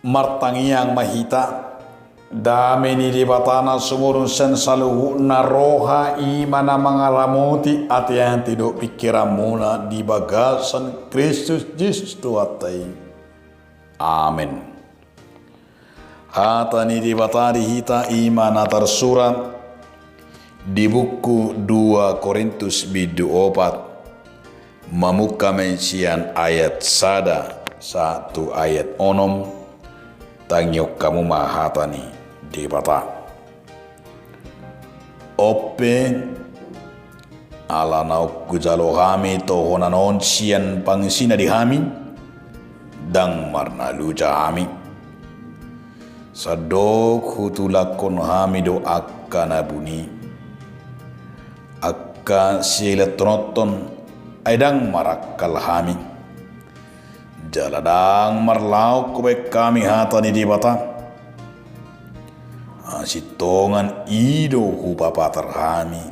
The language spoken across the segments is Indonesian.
martangiang mahita dami ni di batana sumurun sen saluhu na roha imana mangaramuti at yang tidak pikiran muna di bagasan Kristus Yesus tuatai. Amin. Hata ni di batari hita imana tersurat di buku 2 Korintus bidu 4 mamuka mensian ayat sada satu ayat onom tangyok kamu mahatani di bata ope ala nauk gujalo hami to honanon sian pangsina di hami dang marna luja hami sadok hutulakon hami do akkana buni akka siletroton aidang marakal hami jaladang marlau kubek kami hatani di bata sitongan ido hupapa terhami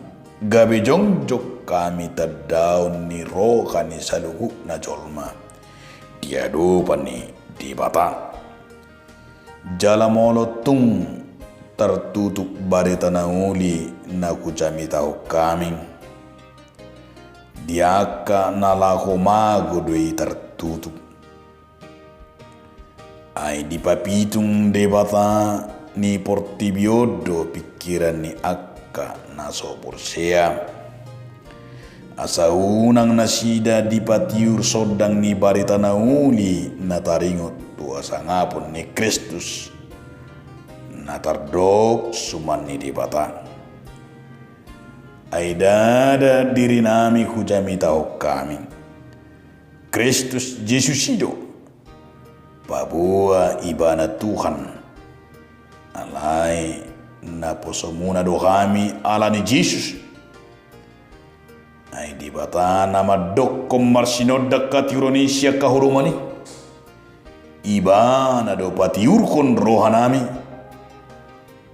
gabe jongjok kami terdaun ni roha ni saluhu na jolma diadupan ni di bata jalamolo tung tertutup barita na uli na kujami tahu kami diaka nalaho mago doi tertutup ai di papitung debata ni portibiodo pikiran ni akka na soporsea asa unang nasida di patiur sodang ni barita na uli na taringot tuasa ngapon ni Kristus na tardok suman ni debata ai dada diri nami hujami tahu kami Kristus Yesus hidup babua ibana Tuhan alai na posomuna dohami ala ni Yesus ai di bata nama dokkom marsinod dekat Indonesia kahurumani ibana do patiurkon rohanami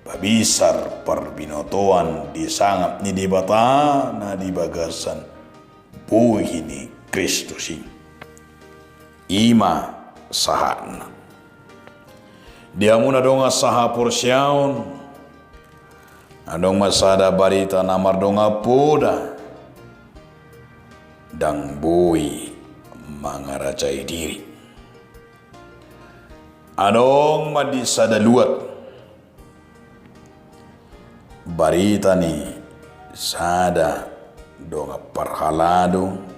babisar perbinotoan disangap ni di bata na di bagasan buhi ni Kristus ima sahana dia muna donga saha porsiaun adong masada barita namar donga poda dang bui mangaracai diri adong madisada luat barita ni sada donga parhalado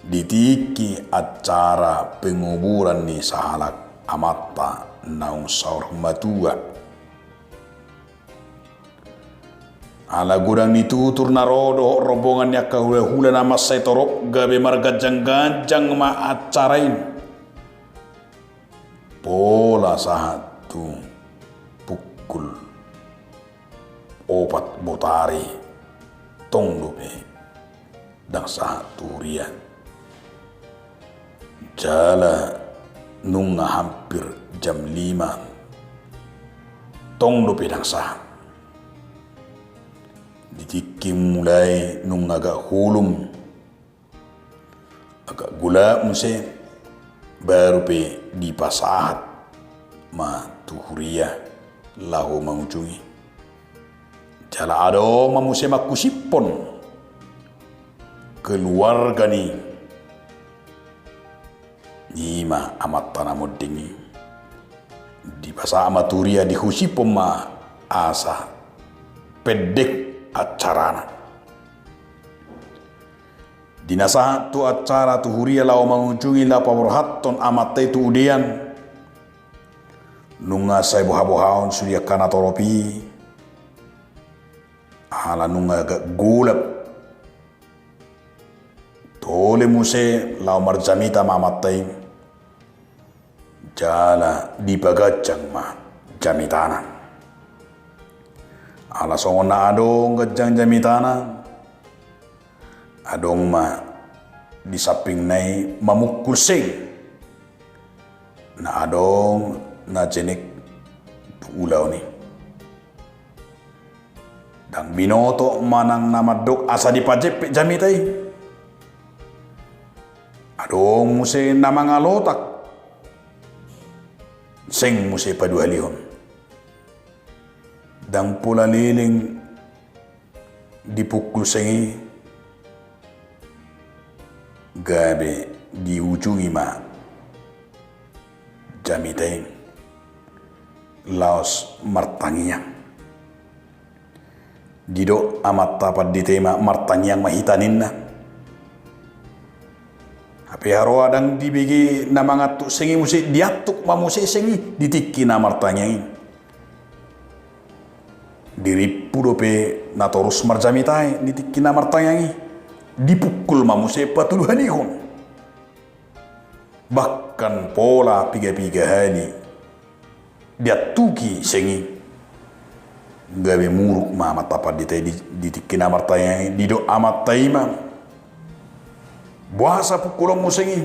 ditiki acara penguburan ni sahalak amata naung saur matua ala gudang ni tutur narodo rombongan nya kahula-hula nama setorok gabe marga jang-ganjang ma acarain pola satu pukul opat botari tong lupe dan satu rian jala nunga hampir jam 5 tong do pedang sah ditiki mulai nunga agak hulum agak gula muse baru pe di pasahat ma tuhuria lahu mengunjungi jala ado mamuse makusipon keluarga ni Nima amat tanamod dingi di basa amaturia di husipom ma asa pedek acarana dinasa tu acara tu huria lau mengunjungi la pawarhatton amatai tu udian nunga sai boha-bohaon sudia kana toropi ala nunga agak gulap tole muse lau marjamita mamatai jala di bagajang ma jamitana ala songona adong gajang jamitana adong ma di samping nai mamukul sing na adong na jenik ulau ni dang binoto manang namadok asa di pajep jamitai adong muse namangalotak seng musi padu halihon dang pula liling dipukul sengi gabe di ujung ima jamitain laos martangiang dido amat tapat di tema martangiang mahitanin na api haro adang dibigi na mga sengi musi diatuk mamusi sengi ditiki na martangiang diripu dope na torus marjamitai ditiki na martangiang dipukul mamusi patuluhan ihon bahkan pola piga-piga hani diatuki sengi gawe muruk ma tapat di tikina martanya dido amat taima buasa pukulong musengi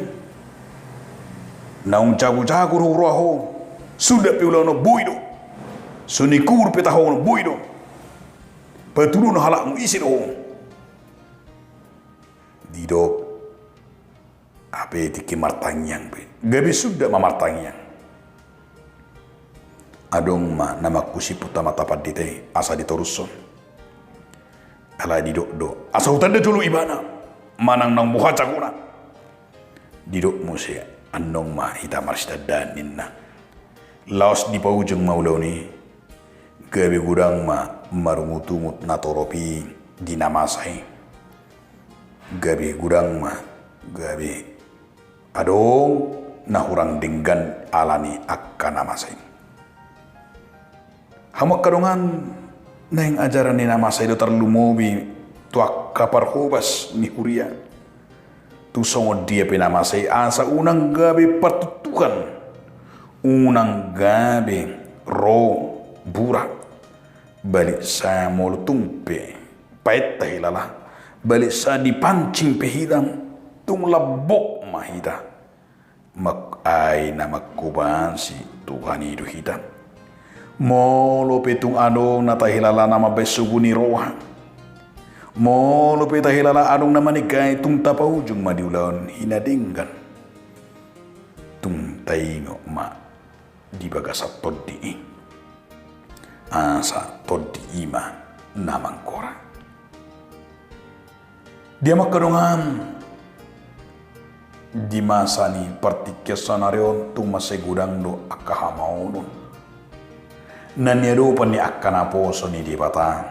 naung jago-jago ruho sudah piulang no buido sunikur petaho no buido patulun halak mu isi do dido ape tiki martanyang pe gabe sudah mamartanyang adong ma nama kusi putama tapat dite asa ditoruson ala didok asa hutan dulu ibana manang nang muha cakuna didok musia andong ma hita marsida daninna laos di paujung maulau ni gabe gudang ma marumutumut natoropi dinamasai gabe gudang ma gabe adong nahurang denggan alani akan namasai hamak kadongan neng ajaran ni nama saya terlalu mobi tuak kapar hobas ni kuria tu songo dia penama saya asa unang gabe pertutukan unang gabe ro burak balik saya mau tumpe pait tahilala balik saya dipancing pehidam tung labok mahida mak ai nama kubansi Tuhan itu hitam molo petung adong natahilala nama besuguni roha molo petahilala adong nama nikai tung tapa ujung madiulaon hinadinggan tung taingo ma di bagasa toddi asa toddi ima namang kora dia makadongan di masa ni partikesanarion tung masegudang do akahamaunon naniado pa ni akan aposo ni di bata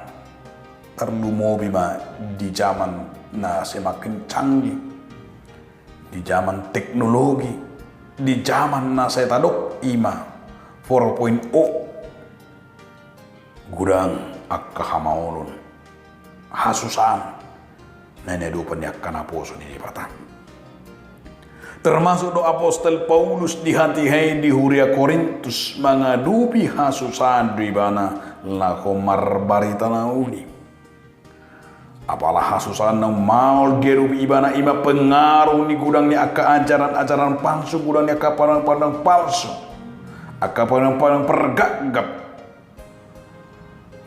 terlumobi ma di zaman na semakin canggih di zaman teknologi di zaman na saya tadok ima 4.0 gudang akahamaulun hasusan naniado pa ni akan aposo ni di bata termasuk do apostol Paulus di hati-hati di Huria Korintus mengadupi hasusan di bana lahomar barita nauni apalah hasusan nang mau gerupi ibana ima pengaruh ni gudang ni aka ajaran-ajaran palsu gudang ni aka pandang-pandang palsu aka pandang-pandang pergagap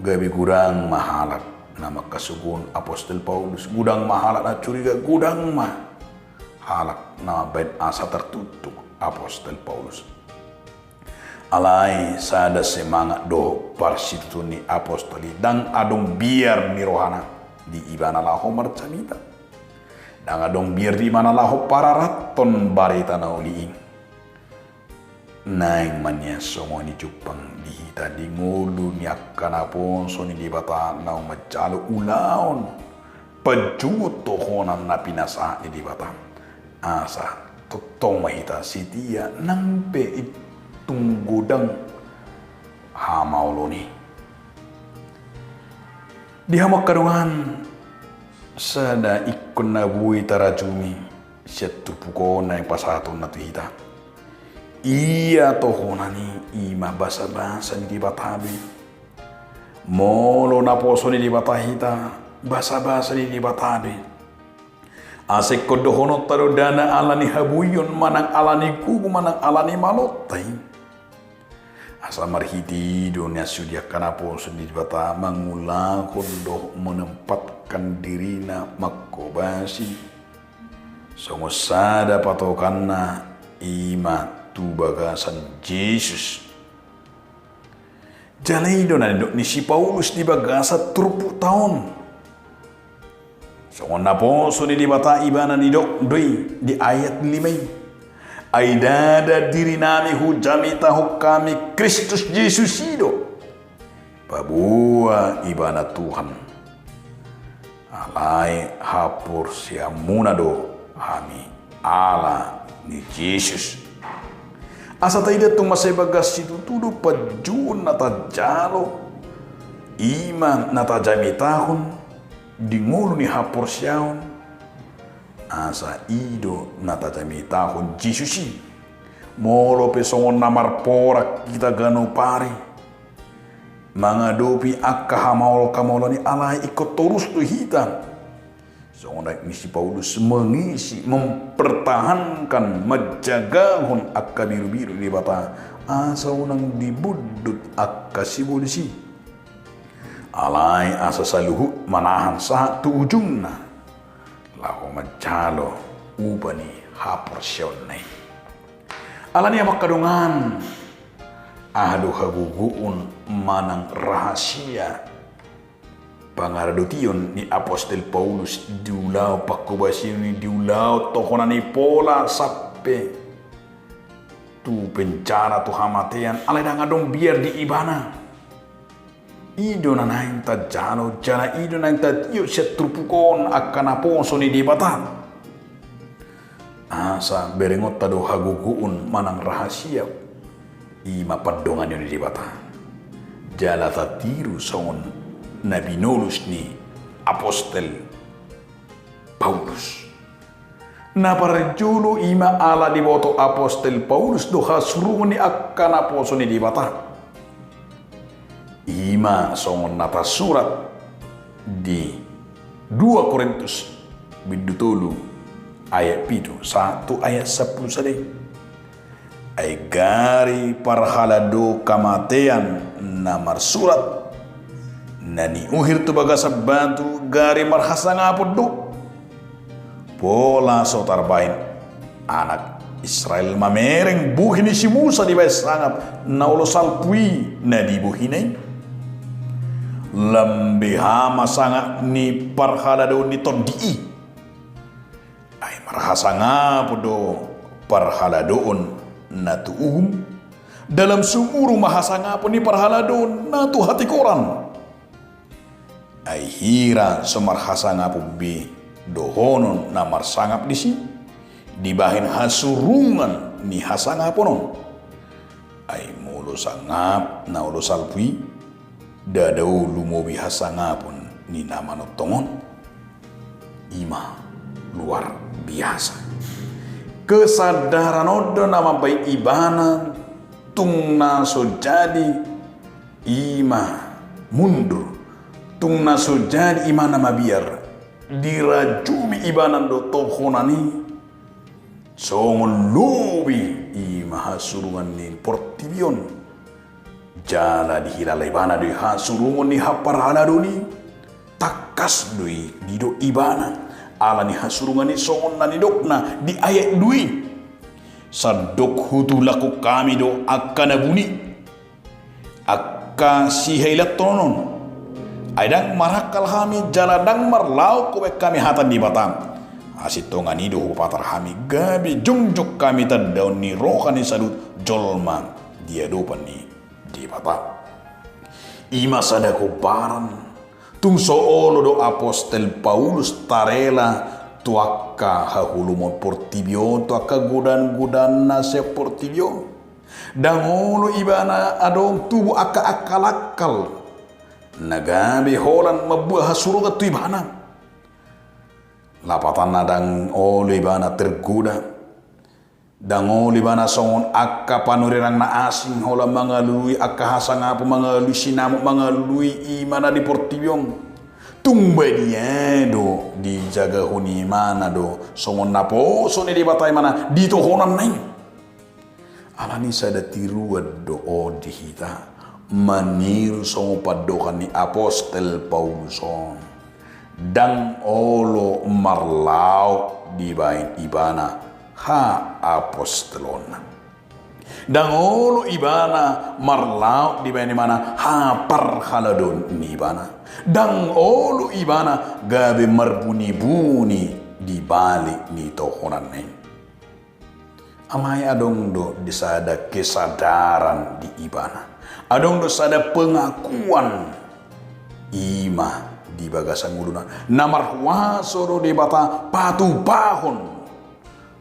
gabi gudang mahalat nama kasugun apostol Paulus gudang mahalat na curiga gudang mah halak nama baik asa tertutup apostol Paulus alai sada semangat do parsitu ni apostoli dan adong biar ni rohana di ibana laho marcamita dan adong biar di mana laho pararaton barita nauliing naing manya songo ni jupang dihita di ngulu ni akan aponso ni di bata nau macalo ulaon pejut tohonan na pinasa ni di bata asa totong mahita sitia nampe itung gudang hamaulo ni di hamak kadungan sada ikon na buhay tarajumi siya tupuko na yung pasaton na tuhita iya tohona ni ima basa-basa ni di batabi molo na poso ni di batahita basa-basa ni di batabi asik kodohono taro dana alani habuyon manang alani kugu manang alani malotai asa marhiti dunia sudia kanapo sendiri bata mangulang kodoh menempatkan dirina makobasi songo sada patokanna ima tu bagasan Yesus Jalaido na ni si Paulus di bagasa 30 tahun. So na po so ni bata ibana ni doi di ayat 5. Ay dada diri nami hujami tahu kami Kristus Yesus ido. Pabua ibana Tuhan. Alai hapur siamuna do kami ala ni Yesus. Asa taida tu masay bagas situ tudo pajun nata jalo ima nata jamitahon dingolo ni hapor siyaon asa ido nata jamitahon Jesusi molo pesongon namar porak kita gano pare mangadopi akka hamaulo kamaulo ni alai ikut terus tu hitam. Seorang misi Paulus mengisi, mempertahankan, menjaga akka biru-biru di bata asa unang dibudut akka sibulisi. Alai asa saluhu manahan saat tu ujungna. Lahu majalo ubani hapor syonai. Alani makadungan ahadu haguguun manang rahasia pangaradutiyon ni Apostol Paulus diulaw pakubasyon ni diulaw tokonan ni pola sape tu bencana tu hamatian alay na nga dong biar di ibana ido na naing tajano jana ido na tatiyo siya trupukon akan aponso ni di bata asa berengot tado haguguun manang rahasia mapadongan yun di bata jala tatiru songon Nabi nolus ni Apostol Paulus. Na parjulo ima ala di boto Apostol Paulus do hasrungon ni akan aposo ni di bata. Ima songon nata surat di 2 Korintus bidutulu ayat 1 ayat 10 sadai. Ay gari parhalado kamatean namar surat nani uhir tu bagasa bantu gari marhasa ngapod do pola sotar bain anak Israel mamereng buhini si Musa di bay sangap na ulosal pui na di buhinay lambi hama sangap ni parhalado ni tondii ay marhasa ngapod do parhaladoon na tuum dalam sumuru mahasa ngapod ni parhalado na tu hati koran ay hira semarhasa ngapubi dohonon namar sangap disi dibahin hasurungan ni hasangaponon ay mulo sangap na ulo salpui dadau lumobi hasangapon ni namanotongon ima luar biasa kesadaran odo nama baik ibana tungna so jadi ima mundur tung naso jadi imana mabiar dirajumi ibanan do tohonani songon lubi ima hasurungan ni portibion jala di hilala ibana do hasurungan ni hapar haladoni takas doi dido ibana ala ni hasurungan ni songon nani dokna di ayat dui sadok hutu laku kami do akka nabuni akka si heilat tonon aidang marakal hami jaladang marlau kowe kami hatan di batang asitongan ido patar hami gabi jungjuk kami tadaun ni rohani sadut jolma dia dopan ni di batang ima sadako baran tung soolo do Apostol Paulus tarela tuaka hahulumon portibio tuaka gudan na se portibio dangolo ibana adong tubu akal nagabi holan mabuah hasuruga tu ibana lapatan nadang olu ibana tergoda dang olu ibana songon akka panurirang na asing hola mangalului akka hasangapo mangalului sinamuk mangalului imana di portibiong tumba dia do dijaga huni mana do songon naposo ni di batai mana di tohonan nai alani sada tiruad do dihita manir songo padokan ni Apostol Pauluson dang olo marlau di bain ibana ha apostolon Dang olo ibana marlau di mana hapar haladon ni ibana. Dang olo ibana gabe marbuni-buni di balik ni tohonan ni. Amai adong do disada kesadaran di ibana. Adong do sada pengakuan ima di bagasan nguluna. Namar wasoro di bata patu bahon.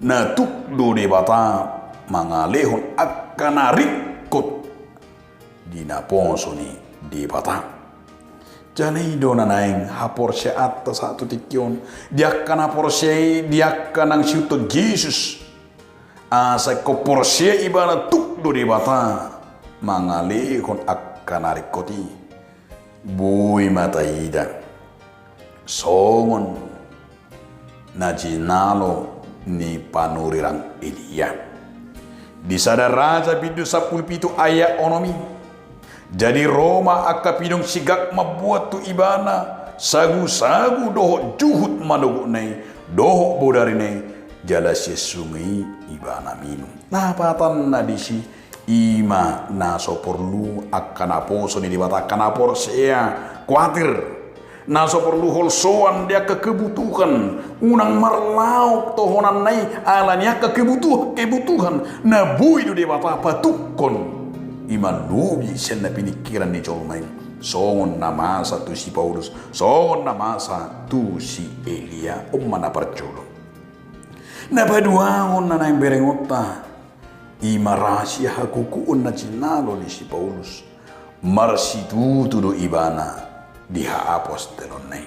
Na tuk do di bata mangalehon akan rikot di naponso ni di bata. Janai do nanaing hapor se atas satu tikyon. Dia akan hapor se dia akan ang siuto Jesus. Asa kopor se ibana tuk do di bata mangalehon akan rikoti. Bui mata ida songon na jinalo ni panurirang Elia. Di sada raja bidu 17 ayat onomi. Jadi Roma akapidong sigak mabuat tu ibana sagu-sagu doho juhut madogo nei doho bodari nei jalas sungai ibana minum. Nah patan na disi ima na so perlu akan aposo ni dibatakan apor sea kuatir na so perlu holsoan dia kebutuhan unang marlauk tohonan nai alanya kebutuhan na bui do dibata patukon iman lubi sen na pinikiran ni Jolmain songon na masa tu si Paulus songon na masa tu si Elia mana percolo na paduangon na naing berengota ima rahasia hakukuun na jinalo ni si Paulus marsitutu do ibana di apostolon nai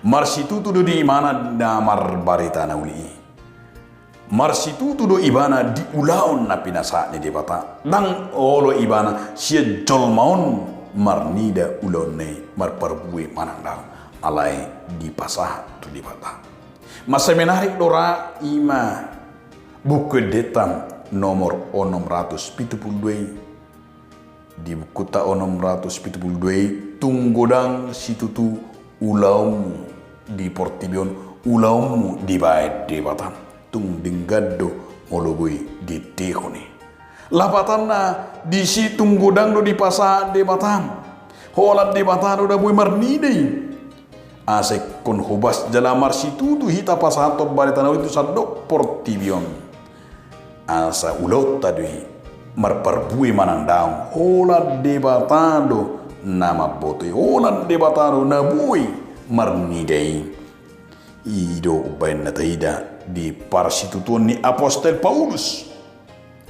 marsitutu do di mana damar barita na uli marsitutu do ibana di ulaon na pinasa ni di bata dang olo ibana sia jolmaon marnida ulon nai marparbui manandang alai di pasah tu di bata masa menarik dora ima buku detam nomor 672 di buku ta 672 tunggodang situtu ulaum di portibion ulaum di baet di batam tung dinggado mologoi di tehoni lapatanna di si tunggodang do di pasar di batam holat di batam do da bui marnidei asek kon hobas jalamar situ tu hita pasato baritana itu sadok portibion asa ulot tadi marparbui manandang holat debatado nama botoi holat debatado nabui marnidei ido ubain na taida di parsitutuan ni apostol Paulus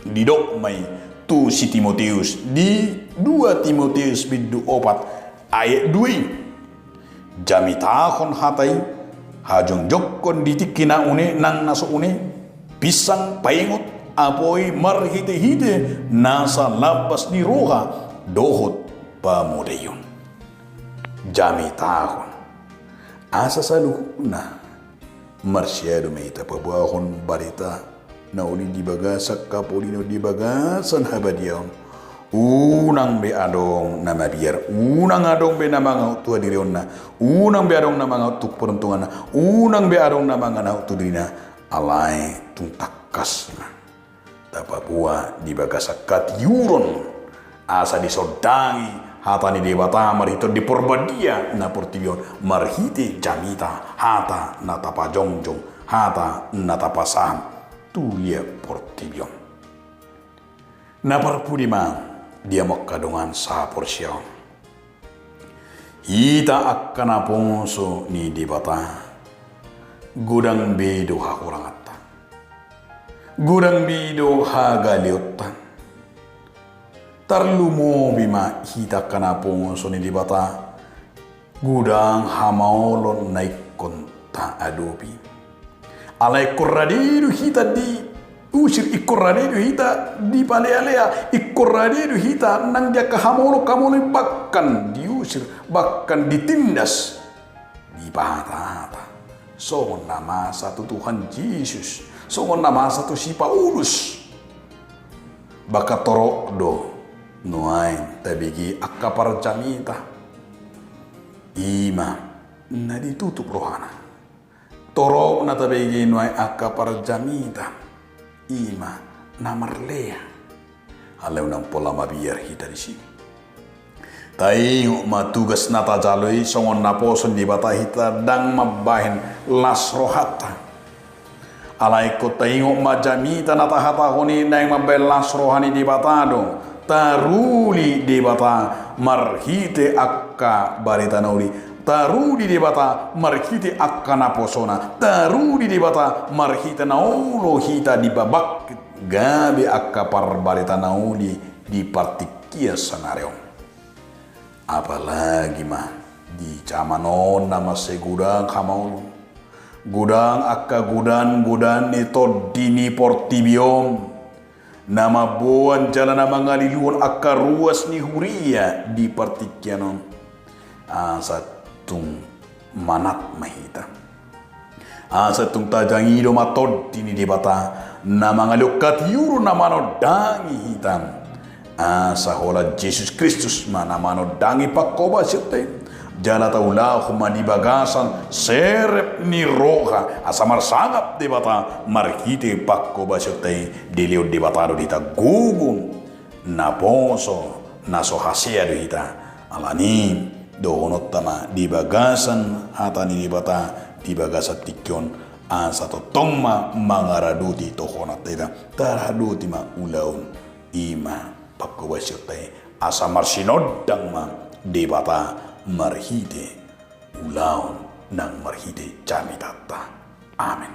di dok mai tu si Timoteus di 2 Timoteus bidu 4 ayat 2 jamitahon hatai hajong jokkon ditikina une nang naso une pisang paingot apoi marhite-hite nasa labas ni roha dohot pamodayon jamitahon asa saluhuna marsyado may tapabuahon barita na uli di bagasak kapolino di bagasan habadiyaon unang be adong na mabiar unang adong be na mga utua dirion na unang be adong na mga utuk peruntungan na unang be adong na mga nautu dirina alay tungtakas na tapabua di bagasak katiuron asa disodangi hata ni dewata marhito di porbadia na portibion marhite jamita hata na tapajongjong hata na tapasam tulia portibion na parpudima dia makadungan sa porsyaw hita akan aponso ni dewata gudang bedo hakurangata gudang bedo hagaliotan tarlumo bima hita kanapong soni di bata gudang hamaolon naikon ta adopi alai korradiru hita di usir ikorradiru hita di palealea ikorradiru hita nang dia kahamolo kamolo bakkan diusir bakkan ditindas di bata songon nama satu Tuhan Yesus songon nama satu si Paulus baka torok do nuain tabigi akapar jamita ima na ditutup rohana torok na tabigi nuai akapar jamita ima na marlea Halau nang pola mabiar hita di sini. Tai matugas nata jaloi songon naposon di bata hita dang mabahin las rohata. Alai ko taingo majamita nata hata honi nang mabel las rohani di batado. Taruli di bata marhite akka barita nauli. Taruli di bata marhite akka naposona. Taruli di bata marhite naulo hita di babak. Gabi akka par barita nauli di partikia sanareo. Apalagi mah di camanon nama segudang kamaulun gudang akka gudan itu dini portibiom nama buan jalan nama ngaliluan akka ruas ni huria di partikianon satung manat mahita satung tajangido matod dini di bata nama ngalukat yuru nama no dangi hitam sahola Jesus Kristus mana mano dangi pakoba sete jala taula huma di bagasan serep ni roha asamar sangap di bata marhite pakoba sete delio di bataro dita gugun naposo naso hasia dita alani doonot tama di bagasan hatani di bata di bagasan tikyon sato tongma mangaraduti tohonat dita taraduti ma ulaun ima pakko wasirte asa marsinodang ma debata marhide ulaon nang marhide jamitata. Amin.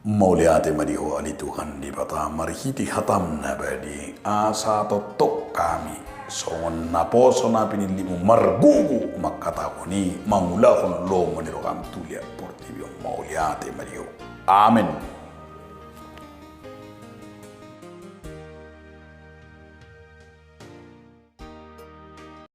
Mauliate madiho ali Tuhan debata marhide hatam nabadi asa totok kami songon naposo na pinilimu margugu makatahoni mangulahon lo manirokam tulia portibio mauliate madiho. Amin.